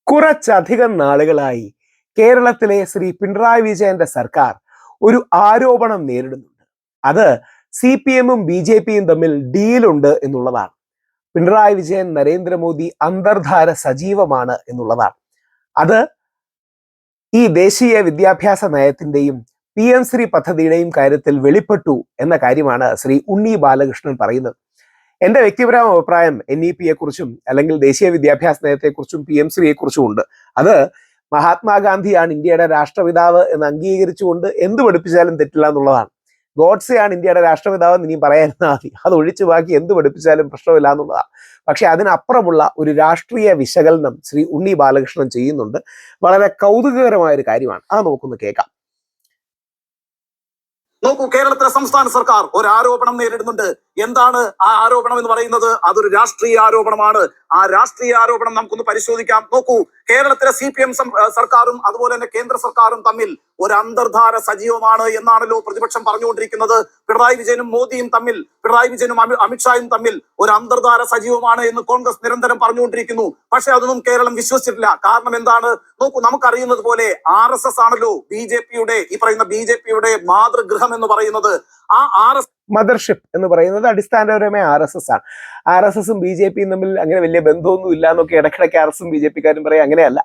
കുറച്ചധികം നാളുകളായി കേരളത്തിലെ ശ്രീ പിണറായി വിജയന്റെ സർക്കാർ ഒരു ആരോപണം നേരിടുന്നുണ്ട്. അത് CPM-ഉം BJP-യും തമ്മിൽ ഡീലുണ്ട് എന്നുള്ളതാണ്. പിണറായി വിജയൻ നരേന്ദ്രമോദി അന്തർധാര സജീവമാണ് എന്നുള്ളതാണ്. അത് ഈ ദേശീയ വിദ്യാഭ്യാസ നയത്തിന്റെയും PM ശ്രീ പദ്ധതിയുടെയും കാര്യത്തിൽ വെളിപ്പെട്ടു എന്ന കാര്യമാണ് ശ്രീ ഉണ്ണി ബാലകൃഷ്ണൻ പറയുന്നത്. എന്റെ വ്യക്തിപരമായ അഭിപ്രായം NEP-യെ കുറിച്ചും അല്ലെങ്കിൽ ദേശീയ വിദ്യാഭ്യാസ നയത്തെക്കുറിച്ചും PM ശ്രീയെ കുറിച്ചും ഉണ്ട്. അത് മഹാത്മാഗാന്ധിയാണ് ഇന്ത്യയുടെ രാഷ്ട്രപിതാവ് എന്ന് അംഗീകരിച്ചുകൊണ്ട് എന്ത് പഠിപ്പിച്ചാലും തെറ്റില്ല എന്നുള്ളതാണ്. ഗോഡ്സെയാണ് ഇന്ത്യയുടെ രാഷ്ട്രപിതാവ് എന്ന് ഇനി പറയാനാ മതി, അത് ഒഴിച്ചു ബാക്കി എന്ത് പഠിപ്പിച്ചാലും പ്രശ്നമില്ല എന്നുള്ളതാണ്. പക്ഷെ അതിനപ്പുറമുള്ള ഒരു രാഷ്ട്രീയ വിശകലനം ശ്രീ ഉണ്ണി ബാലകൃഷ്ണൻ ചെയ്യുന്നുണ്ട്. വളരെ കൗതുകകരമായ ഒരു കാര്യമാണ്. അത് നമുക്കൊന്ന് കേൾക്കാം. നോക്കൂ, കേരളത്തിലെ സംസ്ഥാന സർക്കാർ ഒരു ആരോപണം നേരിടുന്നുണ്ട്. എന്താണ് ആ ആരോപണം എന്ന് പറയുന്നത്? അതൊരു രാഷ്ട്രീയ ആരോപണമാണ്. ആ രാഷ്ട്രീയ ആരോപണം നമുക്കൊന്ന് പരിശോധിക്കാം. നോക്കൂ, കേരളത്തിലെ CPM സർക്കാരും അതുപോലെ തന്നെ കേന്ദ്ര സർക്കാരും തമ്മിൽ ഒരു അന്തർധാര സജീവമാണ് എന്നാണല്ലോ പ്രതിപക്ഷം പറഞ്ഞുകൊണ്ടിരിക്കുന്നത്. പിണറായി വിജയനും മോദിയും തമ്മിൽ, പിണറായി വിജയനും അമിത്ഷായും തമ്മിൽ ഒരു അന്തർധാര സജീവമാണ് എന്ന് കോൺഗ്രസ് നിരന്തരം പറഞ്ഞുകൊണ്ടിരിക്കുന്നു. പക്ഷെ അതൊന്നും കേരളം വിശ്വസിച്ചിട്ടില്ല. കാരണം എന്താണ്? നോക്കൂ, നമുക്കറിയുന്നത് പോലെ RSS ആണല്ലോ BJPയുടെ മാതൃഗൃഹം എന്ന് പറയുന്നത്. ആ മദർഷിപ്പ് എന്ന് പറയുന്നത് അടിസ്ഥാനപരമായ RSS ആണ്. RSS-ഉം BJP-യും തമ്മിൽ അങ്ങനെ വലിയ ബന്ധമൊന്നും ഇല്ല എന്നൊക്കെ ഇടയ്ക്കിടയ്ക്ക് RSS-ഉം BJP-ക്കാരും പറയും. അങ്ങനെയല്ല,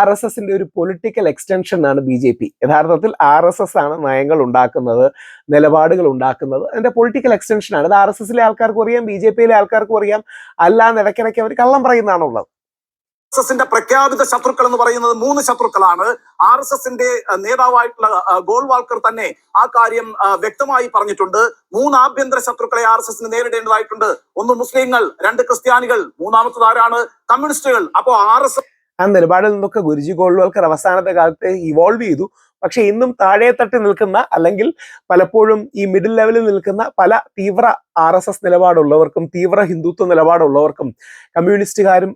RSS-ന്റെ ഒരു പൊളിറ്റിക്കൽ എക്സ്റ്റൻഷൻ ആണ് BJP. യഥാർത്ഥത്തിൽ RSS ആണ് നയങ്ങൾ ഉണ്ടാക്കുന്നത്, നിലപാടുകൾ ഉണ്ടാക്കുന്നത്. അതിന്റെ പൊളിറ്റിക്കൽ എക്സ്റ്റൻഷൻ ആണ്. അത് RSS-ലെ ആൾക്കാർക്കും അറിയാം, BJP-യിലെ ആൾക്കാർക്കും അറിയാം. അല്ലാന്ന് ഇടയ്ക്കിടയ്ക്ക് അവർ കള്ളം പറയുന്നതാണുള്ളത്. RSS-ന്റെ പ്രഖ്യാപിത ശത്രുക്കൾ എന്ന് പറയുന്നത് 3 ശത്രുക്കളാണ്. RSS-ന്റെ നേതാവായിട്ടുള്ള ഗോൾവാൾക്കർ തന്നെ ആ കാര്യം വ്യക്തമായി പറഞ്ഞിട്ടുണ്ട്. 3 ആഭ്യന്തര ശത്രുക്കളെ RSS-ന് നേരിടേണ്ടതായിട്ടുണ്ട്. 1 മുസ്ലിങ്ങൾ, 2 ക്രിസ്ത്യാനികൾ, മൂന്നാമത്തത് ആരാണ്? കമ്മ്യൂണിസ്റ്റുകൾ. അപ്പോ RSS ആ നിലപാടിൽ നിന്നൊക്കെ ഗുരുജി ഗോൾവാൾക്കർ അവസാനത്തെ കാലത്ത് ഇവോൾവ് ചെയ്തു. പക്ഷെ ഇന്നും താഴെ തട്ടി നിൽക്കുന്ന, അല്ലെങ്കിൽ പലപ്പോഴും ഈ മിഡിൽ ലെവലിൽ നിൽക്കുന്ന പല തീവ്ര RSS നിലപാടുള്ളവർക്കും തീവ്ര ഹിന്ദുത്വ നിലപാടുള്ളവർക്കും കമ്മ്യൂണിസ്റ്റുകാരും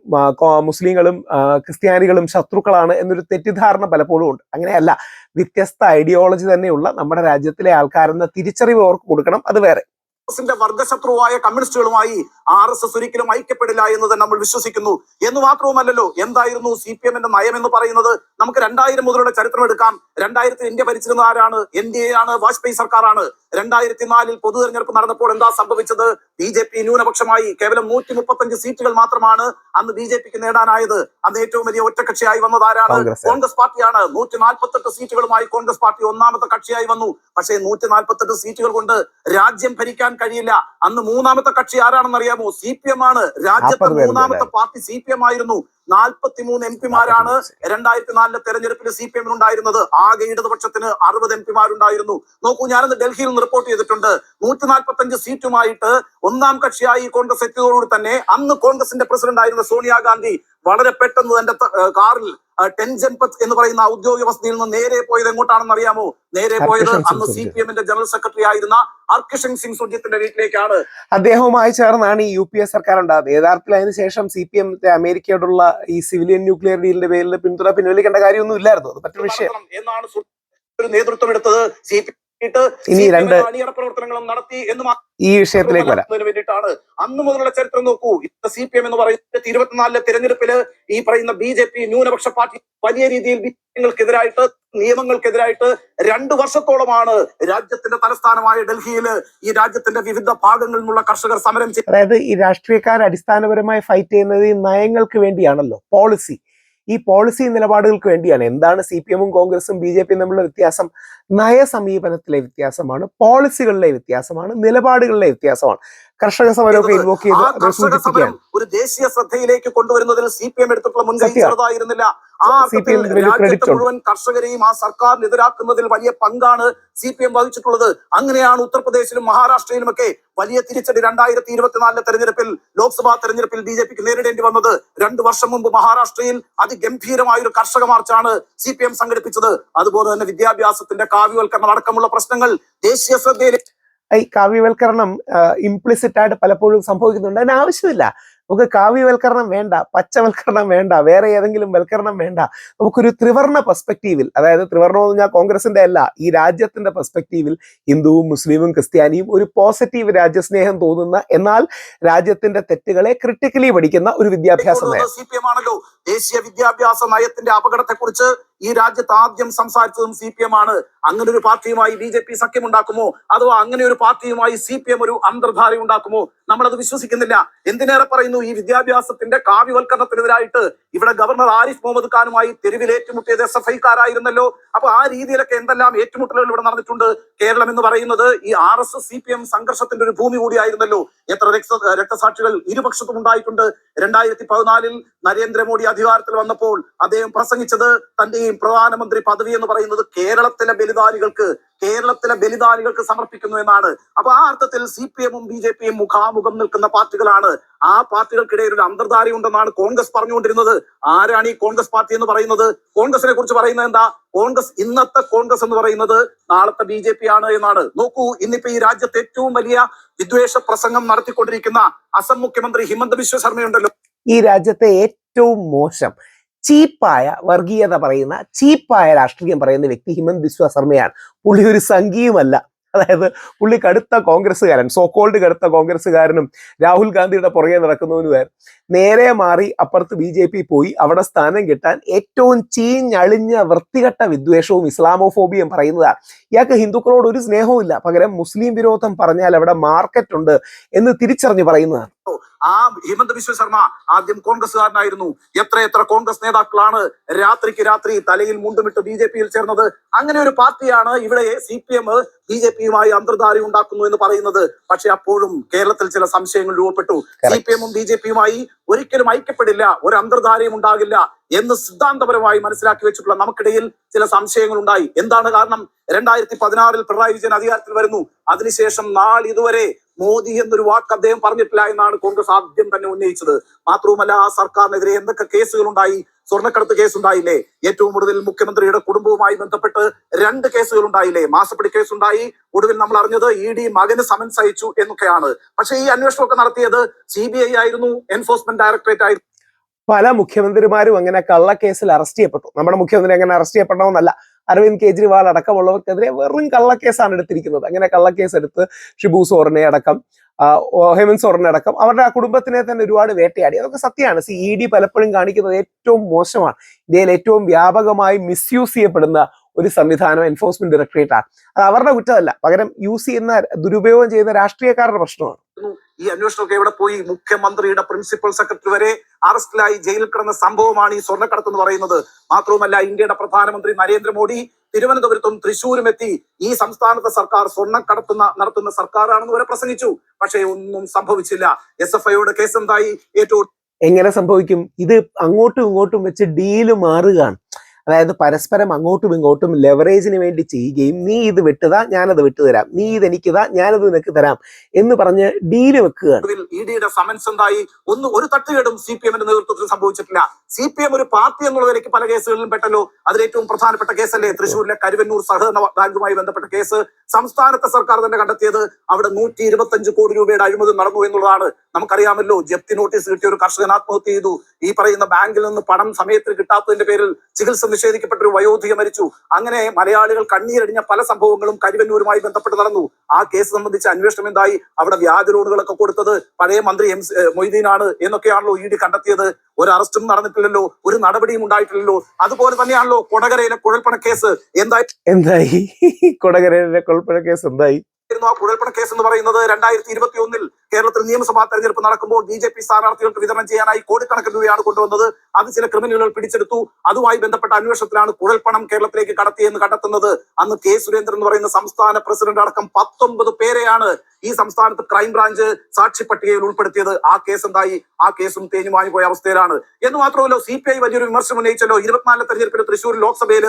മുസ്ലിങ്ങളും ക്രിസ്ത്യാനികളും ശത്രുക്കളാണ് എന്നൊരു തെറ്റിദ്ധാരണ പലപ്പോഴും ഉണ്ട്. അങ്ങനെയല്ല, വ്യത്യസ്ത ഐഡിയോളജി തന്നെയുള്ള നമ്മുടെ രാജ്യത്തിലെ ആൾക്കാരെന്ന തിരിച്ചറിവ് അവർക്ക് കൊടുക്കണം. അത് വേറെ. ന്റെ വർഗശത്രുവായ കമ്മ്യൂണിസ്റ്റുകളുമായി RSS ഒരിക്കലും ഐക്യപ്പെടില്ല എന്ന് തന്നെ നമ്മൾ വിശ്വസിക്കുന്നു. എന്ന് മാത്രവുമല്ലല്ലോ, എന്തായിരുന്നു CPM-ന്റെ നയം എന്ന് പറയുന്നത്? നമുക്ക് 2000 മുതലുള്ള ചരിത്രം എടുക്കാം. 2000 ഇന്ത്യ ഭരിച്ചിരുന്ന ആരാണ്? NDA ആണ്, വാജ്പേയി സർക്കാരാണ്. 2004 പൊതു തെരഞ്ഞെടുപ്പ് നടന്നപ്പോൾ എന്താ സംഭവിച്ചത്? BJP ന്യൂനപക്ഷമായി. കേവലം 135 സീറ്റുകൾ മാത്രമാണ് അന്ന് BJP-ക്ക് നേടാനായത്. അന്ന് ഏറ്റവും വലിയ ഒറ്റക്കക്ഷിയായി വന്നത് ആരാണ്? കോൺഗ്രസ് പാർട്ടിയാണ്. 148 സീറ്റുകളുമായി കോൺഗ്രസ് പാർട്ടി ഒന്നാമത്തെ കക്ഷിയായി വന്നു. പക്ഷേ 148 സീറ്റുകൾ കൊണ്ട് രാജ്യം ഭരിക്കാൻ കഴിയില്ല. അന്ന് മൂന്നാമത്തെ കക്ഷി ആരാണെന്ന് അറിയാമോ? CPM ആണ്. രാജ്യത്തെ മൂന്നാമത്തെ പാർട്ടി CPM ആയിരുന്നു. 43 MP-മാരാണ് 2004 തെരഞ്ഞെടുപ്പിൽ CPM-ന് ഉണ്ടായിരുന്നത്. ആകെ ഇടതുപക്ഷത്തിന് 60 MP-മാരുണ്ടായിരുന്നു. നോക്കൂ, ഞാനന്ന് ഡൽഹിയിൽ റിപ്പോർട്ട് ചെയ്തിട്ടുണ്ട്. 145 സീറ്റുമായിട്ട് ഒന്നാം കക്ഷിയായി കോൺഗ്രസ് എത്തിയതോടുകൂടി തന്നെ അന്ന് കോൺഗ്രസിന്റെ പ്രസിഡന്റ് ആയിരുന്ന സോണിയാഗാന്ധി വളരെ പെട്ടെന്ന് തന്റെ കാറിൽ ടെൻജൻപത്ത് എന്ന് പറയുന്ന ഔദ്യോഗിക വസതിയിൽ നിന്ന് നേരെ പോയത് എങ്ങോട്ടാണെന്ന് അറിയാമോ? നേരെ പോയത് അന്ന് CPM-ന്റെ ജനറൽ സെക്രട്ടറി ആയിരുന്ന ഹർകിഷൻ സിംഗ് സുർജിത്തിന്റെ വീട്ടിലേക്കാണ്. അദ്ദേഹവുമായി ചേർന്നാണ് ഈ UPA സർക്കാർ ഉണ്ടാകുന്നത്. യഥാർത്ഥത്തിൽ അതിനുശേഷം CPM അമേരിക്കയോടുള്ള ഈ സിവിലിയൻ ന്യൂക്ലിയർ ഡീലിന്റെ പേരിൽ പിന്തുണ പിൻവലിക്കേണ്ട കാര്യമൊന്നും ഇല്ലായിരുന്നു. അത് മറ്റൊരു വിഷയം. എന്നാണ് ഒരു നേതൃത്വം എടുത്തത്. ഇനി പ്രവർത്തനങ്ങളും നടത്തി എന്ന് ഈ വിഷയത്തിലേക്ക് വരാം. വേണ്ടിയിട്ടാണ്. അന്ന് മുതലുള്ള ചരിത്രം നോക്കൂ. CPM എന്ന് പറയുന്നത് 2024 തെരഞ്ഞെടുപ്പില് ഈ പറയുന്ന BJP ന്യൂനപക്ഷ പാർട്ടി വലിയ രീതിയിൽ നിയമങ്ങൾക്കെതിരായിട്ട് 2 വർഷത്തോളമാണ് രാജ്യത്തിന്റെ തലസ്ഥാനമായ ഡൽഹിയില് ഈ രാജ്യത്തിന്റെ വിവിധ ഭാഗങ്ങളിൽ നിന്നുള്ള കർഷകർ സമരം ചെയ്തു. അതായത് ഈ രാഷ്ട്രീയക്കാർ അടിസ്ഥാനപരമായി ഫൈറ്റ് ചെയ്യുന്നത് ഈ നയങ്ങൾക്ക് വേണ്ടിയാണല്ലോ. ഈ പോളിസി നിലപാടുകൾക്ക് വേണ്ടിയാണ്. എന്താണ് CPM-ഉം കോൺഗ്രസും BJP-യും തമ്മിലുള്ള വ്യത്യാസം? നയസമീപനത്തിലെ വ്യത്യാസമാണ്, പോളിസികളിലെ വ്യത്യാസമാണ്, നിലപാടുകളിലെ വ്യത്യാസമാണ്. കർഷക സമരമൊക്കെ ഇൻവോക്ക് ചെയ്ത് ഒരു ദേശീയ ശ്രദ്ധയിലേക്ക് കൊണ്ടുവരുന്നതിൽ CPM എടുത്തിട്ടുള്ള മുൻകൈ ചെറുതായിരുന്നില്ല. ആ രാജ്യത്തെ മുഴുവൻ കർഷകരെയും ആ സർക്കാരിനെതിരാക്കുന്നതിൽ വലിയ പങ്കാണ് CPM വഹിച്ചിട്ടുള്ളത്. അങ്ങനെയാണ് ഉത്തർപ്രദേശിലും മഹാരാഷ്ട്രയിലുമൊക്കെ വലിയ തിരിച്ചടി 2024 തെരഞ്ഞെടുപ്പിൽ, ലോക്സഭാ തെരഞ്ഞെടുപ്പിൽ BJP-ക്ക് നേരിടേണ്ടി വന്നത്. 2 വർഷം മുമ്പ് മഹാരാഷ്ട്രയിൽ അതിഗംഭീരമായ ഒരു കർഷക മാർച്ചാണ് CPM സംഘടിപ്പിച്ചത്. അതുപോലെ തന്നെ വിദ്യാഭ്യാസത്തിന്റെ കാവ്യവൽക്കരണം അടക്കമുള്ള പ്രശ്നങ്ങൾ ദേശീയ ശ്രദ്ധയിൽ. ഈ കാവ്യവൽക്കരണം ഇംപ്ലിസിറ്റ് ആയിട്ട് പലപ്പോഴും സംഭവിക്കുന്നുണ്ട്. അതിന് ആവശ്യമില്ല. നമുക്ക് കാവ്യവൽക്കരണം വേണ്ട, പച്ചവൽക്കരണം വേണ്ട, വേറെ ഏതെങ്കിലും വൽക്കരണം വേണ്ട. നമുക്കൊരു ത്രിവർണ പെർസ്പെക്റ്റീവിൽ, അതായത് ത്രിവർണം എന്ന് പറഞ്ഞാൽ കോൺഗ്രസിന്റെ അല്ല, ഈ രാജ്യത്തിന്റെ പെർസ്പെക്റ്റീവിൽ ഹിന്ദുവും മുസ്ലിമും ക്രിസ്ത്യാനിയും ഒരു പോസിറ്റീവ് രാജ്യസ്നേഹം തോന്നുന്ന, എന്നാൽ രാജ്യത്തിന്റെ തെറ്റുകളെ ക്രിട്ടിക്കലി പഠിക്കുന്ന ഒരു വിദ്യാഭ്യാസം. CPM ആണല്ലോ ദേശീയ വിദ്യാഭ്യാസ നയത്തിന്റെ അപകടത്തെക്കുറിച്ച് ഈ രാജ്യത്ത് ആദ്യം സംസാരിച്ചതും CPM ആണ്. അങ്ങനെ ഒരു പാർട്ടിയുമായി BJP സഖ്യമുണ്ടാക്കുമോ, അഥവാ അങ്ങനെ ഒരു പാർട്ടിയുമായി CPM ഒരു അന്തർധാര ഉണ്ടാക്കുമോ? നമ്മളത് വിശ്വസിക്കുന്നില്ല. എന്തിനേറെ പറയുന്നു, ഈ വിദ്യാഭ്യാസത്തിന്റെ കാവ്യവൽക്കരണത്തിനെതിരായിട്ട് ഇവിടെ ഗവർണർ ആരിഫ് മുഹമ്മദ് ഖാനുമായി തെരുവിൽ ഏറ്റുമുട്ടിയത് SFI-ക്കാരായിരുന്നല്ലോ. അപ്പൊ ആ രീതിയിലൊക്കെ എന്തെല്ലാം ഏറ്റുമുട്ടലുകൾ ഇവിടെ നടന്നിട്ടുണ്ട്. കേരളം എന്ന് പറയുന്നത് ഈ RSS CPM സംഘർഷത്തിന്റെ ഒരു ഭൂമി കൂടിയായിരുന്നല്ലോ. എത്ര രക്തസാക്ഷികൾ ഇരുപക്ഷത്തും ഉണ്ടായിട്ടുണ്ട്. 2014 നരേന്ദ്രമോദി അധികാരത്തിൽ വന്നപ്പോൾ അദ്ദേഹം പ്രസംഗിച്ചത് തന്റെ പ്രധാനമന്ത്രി പദവി എന്ന് പറയുന്നത് കേരളത്തിലെ ബലിദാനികൾക്ക് സമർപ്പിക്കുന്നു എന്നാണ്. അപ്പൊ ആ അർത്ഥത്തിൽ CPM-ഉം BJP-യും മുഖാമുഖം നിൽക്കുന്ന പാർട്ടികളാണ്. ആ പാർട്ടികൾക്കിടയിൽ ഒരു അന്തർധാരയുണ്ടെന്നാണ് കോൺഗ്രസ് പറഞ്ഞുകൊണ്ടിരുന്നത്. ആരാണ് ഈ കോൺഗ്രസ് പാർട്ടി എന്ന് പറയുന്നത്? കോൺഗ്രസിനെ കുറിച്ച് പറയുന്നത് എന്താ? ഇന്നത്തെ കോൺഗ്രസ് എന്ന് പറയുന്നത് നാളത്തെ BJP ആണ് എന്നാണ്. നോക്കൂ, ഇന്നിപ്പോ ഈ രാജ്യത്ത് ഏറ്റവും വലിയ വിദ്വേഷ പ്രസംഗം നടത്തിക്കൊണ്ടിരിക്കുന്ന അസം മുഖ്യമന്ത്രി ഹിമന്ത ബിശ്വ ശർമ്മയുണ്ടല്ലോ. ഈ രാജ്യത്തെ ഏറ്റവും മോശം ചീപ്പായ വർഗീയത പറയുന്ന, ചീപ്പായ രാഷ്ട്രീയം പറയുന്ന വ്യക്തി ഹിമന്ത ബിശ്വ ശർമ്മയാണ്. പുള്ളി ഒരു സംഘീയമല്ല. അതായത് പുള്ളി കടുത്ത കോൺഗ്രസ്സുകാരൻ, സോക്കോൾഡ് കടുത്ത കോൺഗ്രസ്സുകാരനും രാഹുൽ ഗാന്ധിയുടെ പുറകെ നടക്കുന്നവനുമായിരുന്നു. നേരെ മാറി അപ്പുറത്ത് BJP പോയി അവിടെ സ്ഥാനം കിട്ടാൻ ഏറ്റവും ചീഞ്ഞളിഞ്ഞ വൃത്തികെട്ട വിദ്വേഷവും ഇസ്ലാമോഫോബിയും പറയുന്നതാണ്. ഇയാൾക്ക് ഹിന്ദുക്കളോട് ഒരു സ്നേഹവും ഇല്ല, പകരം മുസ്ലിം വിരോധം പറഞ്ഞാൽ അവിടെ മാർക്കറ്റ് ഉണ്ട് എന്ന് തിരിച്ചറിഞ്ഞ് പറയുന്നതാണ്. ആ ഹിമന്ത ബിശ്വ ശർമ്മ ആദ്യം കോൺഗ്രസ്സുകാരനായിരുന്നു. എത്ര കോൺഗ്രസ് നേതാക്കളാണ് രാത്രിക്ക് രാത്രി തലയിൽ മുണ്ടുമിട്ട് BJP-യിൽ ചേർന്നത്. അങ്ങനെ ഒരു പാർട്ടിയാണ് ഇവിടെ CPM BJP-യുമായി അന്തർധാര ഉണ്ടാക്കുന്നു എന്ന് പറയുന്നത്. പക്ഷെ അപ്പോഴും കേരളത്തിൽ ചില സംശയങ്ങൾ രൂപപ്പെട്ടു. CPM-ഉം BJP-യുമായി ഒരിക്കലും ഐക്യപ്പെടില്ല, ഒരു അന്തർധാരയും ഉണ്ടാകില്ല എന്ന് സിദ്ധാന്തപരമായി മനസ്സിലാക്കി വെച്ചിട്ടുള്ള നമുക്കിടയിൽ ചില സംശയങ്ങൾ ഉണ്ടായി. എന്താണ് കാരണം? 2016 പിണറായി വിജയൻ അധികാരത്തിൽ വരുന്നു. അതിനുശേഷം നാളിതുവരെ മോദി എന്നൊരു വാക്ക് അദ്ദേഹം പറഞ്ഞിട്ടില്ല എന്നാണ് കോൺഗ്രസ് ആദ്യം തന്നെ ഉന്നയിച്ചത്. മാത്രവുമല്ല, ആ സർക്കാരിനെതിരെ എന്തൊക്കെ കേസുകൾ ഉണ്ടായി. സ്വർണ്ണക്കടത്ത് കേസ് ഉണ്ടായില്ലേ? ഏറ്റവും ഒടുവിൽ മുഖ്യമന്ത്രിയുടെ കുടുംബവുമായി ബന്ധപ്പെട്ട് 2 കേസുകൾ ഉണ്ടായില്ലേ? മാസപ്പടി കേസ് ഉണ്ടായി. ഒടുവിൽ നമ്മൾ അറിഞ്ഞത് ED മകന് സമൻസ് അയച്ചു എന്നൊക്കെയാണ്. പക്ഷേ ഈ അന്വേഷണമൊക്കെ നടത്തിയത് CBI ആയിരുന്നു, എൻഫോഴ്സ്മെന്റ് ഡയറക്ടറേറ്റ് ആയിരുന്നു. പല മുഖ്യമന്ത്രിമാരും അങ്ങനെ കള്ളക്കേസിൽ അറസ്റ്റ് ചെയ്യപ്പെട്ടു. നമ്മുടെ മുഖ്യമന്ത്രി അങ്ങനെ അറസ്റ്റ് ചെയ്യപ്പെടണമെന്നല്ല, അരവിന്ദ് കെജ്രിവാൾ അടക്കമുള്ളവർക്കെതിരെ വെറും കള്ളക്കേസാണ് എടുത്തിരിക്കുന്നത്. അങ്ങനെ കള്ളക്കേസ് എടുത്ത് ഷിബു സോറനെ അടക്കം, ഹേമന്ത് സോറനെ അടക്കം അവരുടെ ആ കുടുംബത്തിനെ തന്നെ ഒരുപാട് വേട്ടയാടി. അതൊക്കെ സത്യമാണ്. ED പലപ്പോഴും കാണിക്കുന്നത് ഏറ്റവും മോശമാണ്. ഇന്ത്യയിൽ ഏറ്റവും വ്യാപകമായി മിസ്യൂസ് ചെയ്യപ്പെടുന്ന ഒരു സംവിധാനം എൻഫോഴ്സ്മെന്റ് ഡയറക്ടറേറ്റ് ആണ്. അത് അവരുടെ കുറ്റമല്ല, പകരം യൂസ് ചെയ്യുന്ന, ദുരുപയോഗം ചെയ്യുന്ന രാഷ്ട്രീയക്കാരുടെ പ്രശ്നമാണ്. ഈ അന്വേഷണമൊക്കെ എവിടെ പോയി? മുഖ്യമന്ത്രിയുടെ പ്രിൻസിപ്പൽ സെക്രട്ടറി വരെ അറസ്റ്റിലായി ജയിലിൽ കിടന്ന സംഭവമാണ് ഈ സ്വർണ്ണക്കടത്ത് എന്ന് പറയുന്നത്. മാത്രവുമല്ല, ഇന്ത്യയുടെ പ്രധാനമന്ത്രി നരേന്ദ്രമോദി തിരുവനന്തപുരത്തും തൃശ്ശൂരും എത്തി ഈ സംസ്ഥാനത്തെ സർക്കാർ സ്വർണ്ണക്കടത്ത് നടത്തുന്ന സർക്കാരാണെന്ന് വരെ പ്രസംഗിച്ചു. പക്ഷേ ഒന്നും സംഭവിച്ചില്ല. SFI-യുടെ കേസ് എന്തായി? എങ്ങനെ സംഭവിക്കും? ഇത് അങ്ങോട്ടും ഇങ്ങോട്ടും വെച്ച് ഡീല് മാറുകയാണ്. അതായത് പരസ്പരം അങ്ങോട്ടും ഇങ്ങോട്ടും ലെവറേജിന് വേണ്ടി ചെയ്യുകയും, നീ ഇത് വിട്ടുതാ ഞാനത് വിട്ടുതരാം, നീ ഇത് എനിക്കുതാ ഞാനത് നിനക്ക് തരാം എന്ന് പറഞ്ഞ് ഡീല് വെക്കുകയാണ്. ED-യുടെ സമൻസ് എന്തായി? ഒരു തട്ടുകേടും CPM-ന്റെ നേതൃത്വത്തിൽ സംഭവിച്ചിട്ടില്ല. CPM ഒരു പാർട്ടി എന്നുള്ളതിലേക്ക് പല കേസുകളിലും പെട്ടല്ലോ. അതിലേറ്റവും പ്രധാനപ്പെട്ട കേസല്ലേ തൃശ്ശൂരിലെ കരുവന്നൂർ സഹകരണ ബാങ്കുമായി ബന്ധപ്പെട്ട കേസ്? സംസ്ഥാനത്തെ സർക്കാർ തന്നെ കണ്ടെത്തിയത് അവിടെ 125 കോടി രൂപയുടെ അഴിമതി നടന്നു എന്നുള്ളതാണ്. നമുക്കറിയാമല്ലോ, ജപ്തി നോട്ടീസ് കിട്ടിയ ഒരു കർഷകൻ ആത്മഹത്യ ചെയ്തു. ഈ പറയുന്ന ബാങ്കിൽ നിന്ന് പണം സമയത്തിന് കിട്ടാത്തതിന്റെ പേരിൽ ചികിത്സ നിഷേധിക്കപ്പെട്ട ഒരു വയോധിക മരിച്ചു. അങ്ങനെ മലയാളികൾ കണ്ണീരടിഞ്ഞ പല സംഭവങ്ങളും കരുവന്നൂരുമായി ബന്ധപ്പെട്ട് നടന്നു. ആ കേസ് സംബന്ധിച്ച അന്വേഷണം എന്തായി? അവിടെ വ്യാജ ലോണുകളൊക്കെ കൊടുത്തത് പഴയ മന്ത്രി മൊയ്തീനാണ് എന്നൊക്കെയാണല്ലോ ED കണ്ടെത്തിയത്. ഒരു അറസ്റ്റും നടന്നിട്ടില്ലല്ലോ, ഒരു നടപടിയും ഉണ്ടായിട്ടില്ലല്ലോ. അതുപോലെ തന്നെയാണല്ലോ കൊടകരയിലെ കുഴൽപ്പണ കേസ്. എന്തായി കൊടകരയിലെ കുഴൽപ്പണ കേസ് എന്തായി? ആ കുഴൽപ്പണ കേസ് എന്ന് പറയുന്നത് 2021 കേരളത്തിൽ നിയമസഭാ തെരഞ്ഞെടുപ്പ് നടക്കുമ്പോൾ BJP സ്ഥാനാർത്ഥികൾക്ക് വിതരണം ചെയ്യാനായി കോടിക്കണക്കിന് രൂപയാണ് കൊണ്ടുവന്നത്. അത് ചില ക്രിമിനലുകൾ പിടിച്ചെടുത്തു. അതുമായി ബന്ധപ്പെട്ട അന്വേഷണത്തിലാണ് കുഴൽപ്പണം കേരളത്തിലേക്ക് കടത്തിയെന്ന് കണ്ടെത്തുന്നത്. അന്ന് K. സുരേന്ദ്രൻ എന്ന് പറയുന്ന സംസ്ഥാന പ്രസിഡന്റ് അടക്കം 19 പേരെയാണ് ഈ സംസ്ഥാനത്ത് ക്രൈംബ്രാഞ്ച് സാക്ഷി പട്ടികയിൽ ഉൾപ്പെടുത്തിയത്. ആ കേസ് എന്തായി? ആ കേസും തേഞ്ഞുമാഞ്ഞു പോയ അവസ്ഥയിലാണ്. എന്ന് മാത്രമല്ല, CPI വലിയൊരു വിമർശനം ഉന്നയിച്ചല്ലോ. 24 തെരഞ്ഞെടുപ്പിൽ തൃശ്ശൂർ ലോക്സഭയിൽ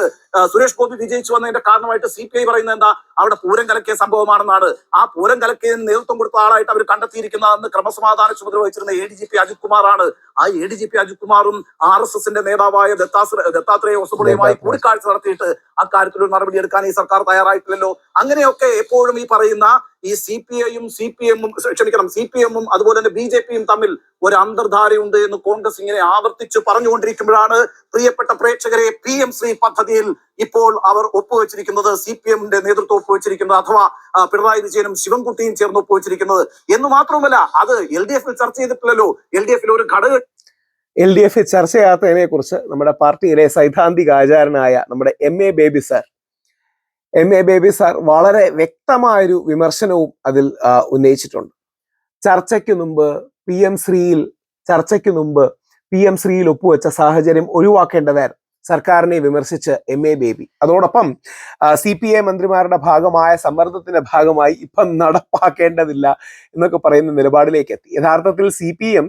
സുരേഷ് ഗോപി വിജയിച്ചു വന്നതിന്റെ കാരണമായിട്ട് CPI പറയുന്നത് എന്താ? അവിടെ പൂരം കലക്കിയ സംഭവമാണെന്നാണ്. ആ പൂരം കലക്കിയതിന് നേതൃത്വം കൊടുത്ത ആളായിട്ട് അവർ കണ്ടെത്തിയിരിക്കുന്നതെന്ന് ക്രമസമാധാന ചുമതല വഹിച്ചിരുന്ന ADGP അജിത് കുമാറാണ്. ആ ADGP അജിത് കുമാറും RSS-ന്റെ നേതാവായ ദത്താത്രേയ ഹൊസബളയുമായി കൂടിക്കാഴ്ച നടത്തിയിട്ട് അക്കാര്യത്തിൽ ഒരു നടപടി എടുക്കാൻ ഈ സർക്കാർ തയ്യാറായിട്ടില്ലല്ലോ. അങ്ങനെയൊക്കെ എപ്പോഴും ഈ പറയുന്ന ഈ CPI-യും CPM-ഉം അതുപോലെ തന്നെ BJP-യും തമ്മിൽ ഒരു അന്തർധാരയുണ്ട് എന്ന് കോൺഗ്രസ് ഇങ്ങനെ ആവർത്തിച്ച് പറഞ്ഞുകൊണ്ടിരിക്കുമ്പോഴാണ് പ്രിയപ്പെട്ട പ്രേക്ഷകരെ PM ശ്രീ പദ്ധതിയിൽ ഇപ്പോൾ അവർ ഒപ്പുവെച്ചിരിക്കുന്നത്, CPM-ന്റെ നേതൃത്വം ഒപ്പുവെച്ചിരിക്കുന്നത്, അഥവാ പിണറായി വിജയനും ശിവൻകുട്ടിയും ചേർന്ന് ഒപ്പുവെച്ചിരിക്കുന്നത്. എന്ന് മാത്രമല്ല, അത് LDF-ൽ ചർച്ച ചെയ്തിട്ടില്ലല്ലോ. LDF-ൽ ഒരു ഘടക LDF ചർച്ച ചെയ്യാത്തതിനെ കുറിച്ച് നമ്മുടെ പാർട്ടിയിലെ സൈദ്ധാന്തിക ആചാരനായ നമ്മുടെ എം എ ബേബി സാർ വളരെ വ്യക്തമായൊരു വിമർശനവും അതിൽ ഉന്നയിച്ചിട്ടുണ്ട്. ചർച്ചയ്ക്ക് മുമ്പ് പി എം ശ്രീയിൽ ഒപ്പുവെച്ച സാഹചര്യം ഒഴിവാക്കേണ്ടതായിരുന്നു സർക്കാരിനെ വിമർശിച്ച് എം എ ബേബി. അതോടൊപ്പം CPI മന്ത്രിമാരുടെ ഭാഗമായ സമ്മർദ്ദത്തിന്റെ ഭാഗമായി ഇപ്പം നടപ്പാക്കേണ്ടതില്ല എന്നൊക്കെ പറയുന്ന നിലപാടിലേക്ക് എത്തി. യഥാർത്ഥത്തിൽ CPM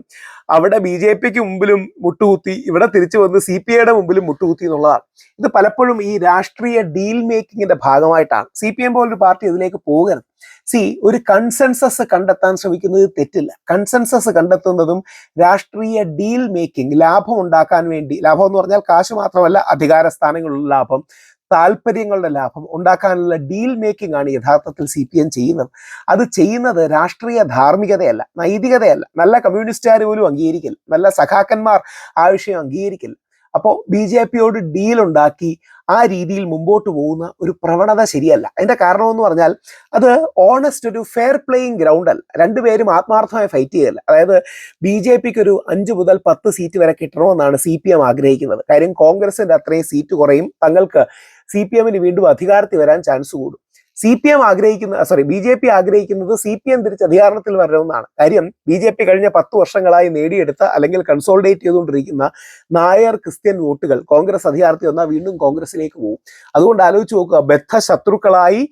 അവിടെ BJPക്ക് മുമ്പിലും മുട്ടുകുത്തി, ഇവിടെ തിരിച്ചു വന്ന് CPIയുടെ മുമ്പിലും മുട്ടുകുത്തി എന്നുള്ളതാണ്. ഇത് പലപ്പോഴും ഈ രാഷ്ട്രീയ ഡീൽ മേക്കിങ്ങിന്റെ ഭാഗമായിട്ടാണ്. CPM പോലൊരു പാർട്ടി ഇതിലേക്ക് പോകരുത്. ഒരു കൺസെൻസസ് കണ്ടെത്താൻ ശ്രമിക്കുന്നത് തെറ്റില്ല. കൺസെൻസസ് കണ്ടെത്തുന്നതും രാഷ്ട്രീയ ഡീൽ മേക്കിംഗ്, ലാഭം ഉണ്ടാക്കാൻ വേണ്ടി, ലാഭം എന്ന് പറഞ്ഞാൽ കാശ് മാത്രമല്ല, അധികാര സ്ഥാനങ്ങളുള്ള ലാഭം, താല്പര്യങ്ങളുടെ ലാഭം ഉണ്ടാക്കാനുള്ള ഡീൽ മേക്കിംഗ് ആണ് യഥാർത്ഥത്തിൽ CPM ചെയ്യുന്നത്. അത് ചെയ്യുന്നത് രാഷ്ട്രീയ ധാർമ്മികതയല്ല, നൈതികതയല്ല. നല്ല കമ്മ്യൂണിസ്റ്റുകാർ പോലും അംഗീകരിക്കില്ല, നല്ല സഖാക്കന്മാർ ആ വിഷയം അംഗീകരിക്കില്ല. അപ്പോൾ BJPയോട് ഡീൽ ഉണ്ടാക്കി ആ രീതിയിൽ മുമ്പോട്ട് പോകുന്ന ഒരു പ്രവണത ശരിയല്ല. അതിന്റെ കാരണം എന്ന് പറഞ്ഞാൽ അത് ഓണസ്റ്റ്, ഒരു ഫെയർ പ്ലേയിങ് ഗ്രൗണ്ട് അല്ല. രണ്ടുപേരും ആത്മാർത്ഥമായി ഫൈറ്റ് ചെയ്യല്ല. അതായത് BJPക്ക് ഒരു 5 മുതൽ 10 സീറ്റ് വരെ കിട്ടണമെന്നാണ് CPM ആഗ്രഹിക്കുന്നത്. കാര്യം കോൺഗ്രസിന്റെ അത്രയും സീറ്റ് കുറയും, തങ്ങൾക്ക് CPMന് വീണ്ടും അധികാരത്തിൽ വരാൻ ചാൻസ് കൂടും. BJP ആഗ്രഹിക്കുന്നത് CPM തിരിച്ച് അധികാരത്തിൽ വരണമെന്നാണ്. കാര്യം BJP കഴിഞ്ഞ 10 വർഷങ്ങളായി നേടിയെടുത്ത അല്ലെങ്കിൽ കൺസോളിഡേറ്റ് ചെയ്തുകൊണ്ടിരിക്കുന്ന നായർ ക്രിസ്ത്യൻ വോട്ടുകൾ കോൺഗ്രസ് അധികാരത്തിൽ വന്നാൽ വീണ്ടും കോൺഗ്രസിലേക്ക് പോകും. അതുകൊണ്ട് ആലോചിച്ച് നോക്കുക, ബദ്ധശത്രുക്കളായി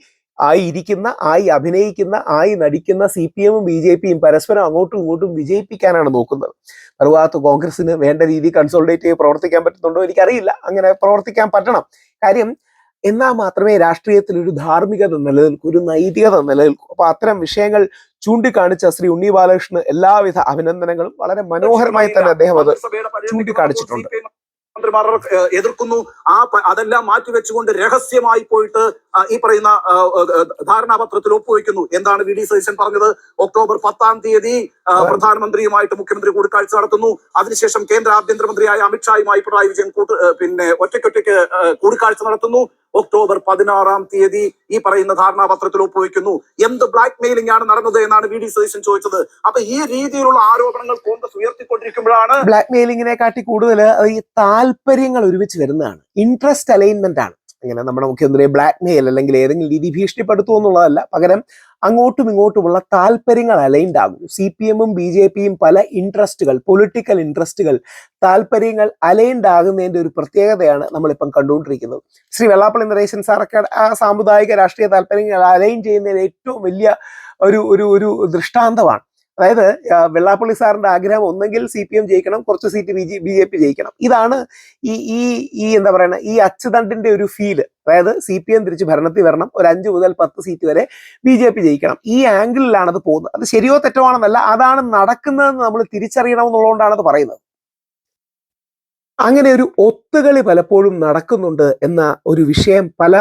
അഭിനയിക്കുന്ന നടിക്കുന്ന CPMും BJPയും പരസ്പരം അങ്ങോട്ടും ഇങ്ങോട്ടും വിജയിപ്പിക്കാനാണ് നോക്കുന്നത്. മറുഭാഗത്ത് കോൺഗ്രസിന് വേണ്ട രീതിയിൽ കൺസോളിഡേറ്റ് ചെയ്ത് പ്രവർത്തിക്കാൻ പറ്റുന്നുണ്ടോ എനിക്കറിയില്ല. അങ്ങനെ പ്രവർത്തിക്കാൻ പറ്റണം. കാര്യം എന്നാൽ മാത്രമേ രാഷ്ട്രീയത്തിൽ ഒരു ധാർമ്മികത നിലനിൽക്കൂ, ഒരു നൈതികത നിലനിൽക്കൂ. അപ്പൊ അത്തരം വിഷയങ്ങൾ ചൂണ്ടിക്കാണിച്ച ശ്രീ ഉണ്ണി ബാലകൃഷ്ണന് എല്ലാവിധ അഭിനന്ദനങ്ങളും. വളരെ മനോഹരമായി തന്നെ അദ്ദേഹം അത് ചൂണ്ടിക്കാണിച്ചിട്ടുണ്ട്. മന്ത്രിമാർ എതിർക്കുന്നു. അതെല്ലാം മാറ്റിവെച്ചുകൊണ്ട് രഹസ്യമായി പോയിട്ട് ഈ പറയുന്ന ധാരണാപത്രത്തിൽ ഒപ്പുവെക്കുന്നു. എന്താണ് VD സതീശൻ പറഞ്ഞത്? ഒക്ടോബർ 10-ാം തീയതി പ്രധാനമന്ത്രിയുമായിട്ട് മുഖ്യമന്ത്രി കൂടിക്കാഴ്ച നടത്തുന്നു. അതിനുശേഷം കേന്ദ്ര ആഭ്യന്തരമന്ത്രിയായ അമിത്ഷായുമായി പിണറായി വിജയൻ ഒറ്റയ്ക്കൊറ്റയ്ക്ക് കൂടിക്കാഴ്ച നടത്തുന്നു. ഒക്ടോബർ 16-ാം തീയതി ഈ പറയുന്ന ധാരണാപത്രത്തിൽ ഒപ്പുവെക്കുന്നു. എന്ത് ബ്ലാക്ക് മെയിലിംഗ് ആണ് നടന്നത് എന്നാണ് VD സതീശൻ ചോദിച്ചത്. അപ്പൊ ഈ രീതിയിലുള്ള ആരോപണങ്ങൾ കോൺഗ്രസ് ഉയർത്തിക്കൊണ്ടിരിക്കുമ്പോഴാണ് ബ്ലാക്ക് മെയിലിങ്ങിനെ കാട്ടി കൂടുതൽ ഈ താല്പര്യങ്ങൾ ഒരുമിച്ച് വരുന്നതാണ്, ഇൻട്രസ്റ്റ് അലൈൻമെന്റ് ആണ്. അങ്ങനെ നമ്മുടെ മുഖ്യമന്ത്രിയെ ബ്ലാക്ക് മെയിൽ അല്ലെങ്കിൽ ഏതെങ്കിലും രീതി ഭീഷണിപ്പെടുത്തുക എന്നുള്ളതല്ല, പകരം അങ്ങോട്ടും ഇങ്ങോട്ടുമുള്ള താല്പര്യങ്ങൾ അലൈൻഡ് ആകും. CPMും BJPയും പല ഇൻട്രസ്റ്റുകൾ, പൊളിറ്റിക്കൽ ഇൻട്രസ്റ്റുകൾ, താല്പര്യങ്ങൾ അലൈൻഡ് ആകുന്നതിന്റെ ഒരു പ്രത്യേകതയാണ് നമ്മളിപ്പം കണ്ടുകൊണ്ടിരിക്കുന്നത്. ശ്രീ വെള്ളാപ്പള്ളി നരേശൻ സാറൊക്കെ ആ സാമുദായിക രാഷ്ട്രീയ താല്പര്യങ്ങൾ അലൈൻ ചെയ്യുന്നതിന് ഏറ്റവും വലിയ ഒരു ദൃഷ്ടാന്തമാണ്. അതായത് വെള്ളാപ്പള്ളി സാറിന്റെ ആഗ്രഹം ഒന്നെങ്കിൽ CPM ജയിക്കണം, കുറച്ച് സീറ്റ് BJP ജയിക്കണം. ഇതാണ് ഈ എന്താ പറയുക, ഈ അച്ചുതണ്ടിന്റെ ഒരു ഫീല്. അതായത് CPM തിരിച്ച് ഭരണത്തിൽ വരണം, ഒരു 5 മുതൽ 10 സീറ്റ് വരെ BJP ജയിക്കണം. ഈ ആംഗിളിലാണ് അത് പോകുന്നത്. അത് ശരിയോ തെറ്റോ ആണെന്നല്ല, അതാണ് നടക്കുന്നതെന്ന് നമ്മൾ തിരിച്ചറിയണം എന്നുള്ളതുകൊണ്ടാണ് അത് പറയുന്നത്. അങ്ങനെ ഒരു ഒത്തുകളി പലപ്പോഴും നടക്കുന്നുണ്ട് എന്ന ഒരു വിഷയം പല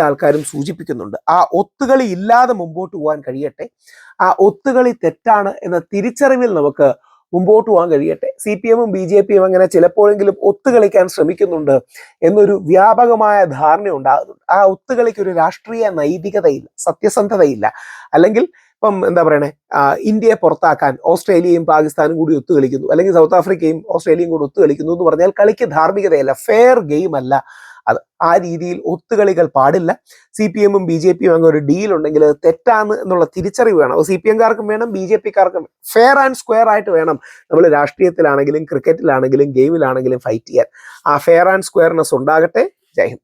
ആൾക്കാരും സൂചിപ്പിക്കുന്നുണ്ട്. ആ ഒത്തുകളി ഇല്ലാതെ മുമ്പോട്ട് പോകാൻ കഴിയട്ടെ, ആ ഒത്തുകളി തെറ്റാണ് എന്ന തിരിച്ചറിവിൽ നമുക്ക് മുമ്പോട്ട് പോകാൻ കഴിയട്ടെ. CPMും BJPയും അങ്ങനെ ചിലപ്പോഴെങ്കിലും ഒത്തുകളിക്കാൻ ശ്രമിക്കുന്നുണ്ട് എന്നൊരു വ്യാപകമായ ധാരണ ഉണ്ടാകുന്നുണ്ട്. ആ ഒത്തുകളിക്ക് ഒരു രാഷ്ട്രീയ നൈതികതയില്ല, സത്യസന്ധതയില്ല. അല്ലെങ്കിൽ ഇപ്പം എന്താ പറയണേ, ഇന്ത്യയെ പുറത്താക്കാൻ ഓസ്ട്രേലിയയും പാകിസ്ഥാനും കൂടി ഒത്തുകളിക്കുന്നു, അല്ലെങ്കിൽ സൗത്ത് ആഫ്രിക്കയും ഓസ്ട്രേലിയയും കൂടി ഒത്തുകളിക്കുന്നു എന്ന് പറഞ്ഞാൽ കളിക്ക് ധാർമ്മികതയല്ല, ഫെയർ ഗെയിം അല്ല അത്. ആ രീതിയിൽ ഒത്തുകളികൾ പാടില്ല. CPMും BJPയും അങ്ങനെ ഒരു ഡീൽ ഉണ്ടെങ്കിൽ അത് തെറ്റാണ് എന്നുള്ള തിരിച്ചറിവ് വേണം. CPMകാർക്കും വേണം, BJPക്കാർക്കും ഫെയർ ആൻഡ് സ്ക്വയർ ആയിട്ട് വേണം നമ്മൾ രാഷ്ട്രീയത്തിലാണെങ്കിലും ക്രിക്കറ്റിലാണെങ്കിലും ഗെയിമിലാണെങ്കിലും ഫൈറ്റ് ചെയ്യാൻ. ആ ഫെയർ ആൻഡ് സ്ക്വയർനെസ് ഉണ്ടാകട്ടെ. ജയ് ഹിന്ദ്.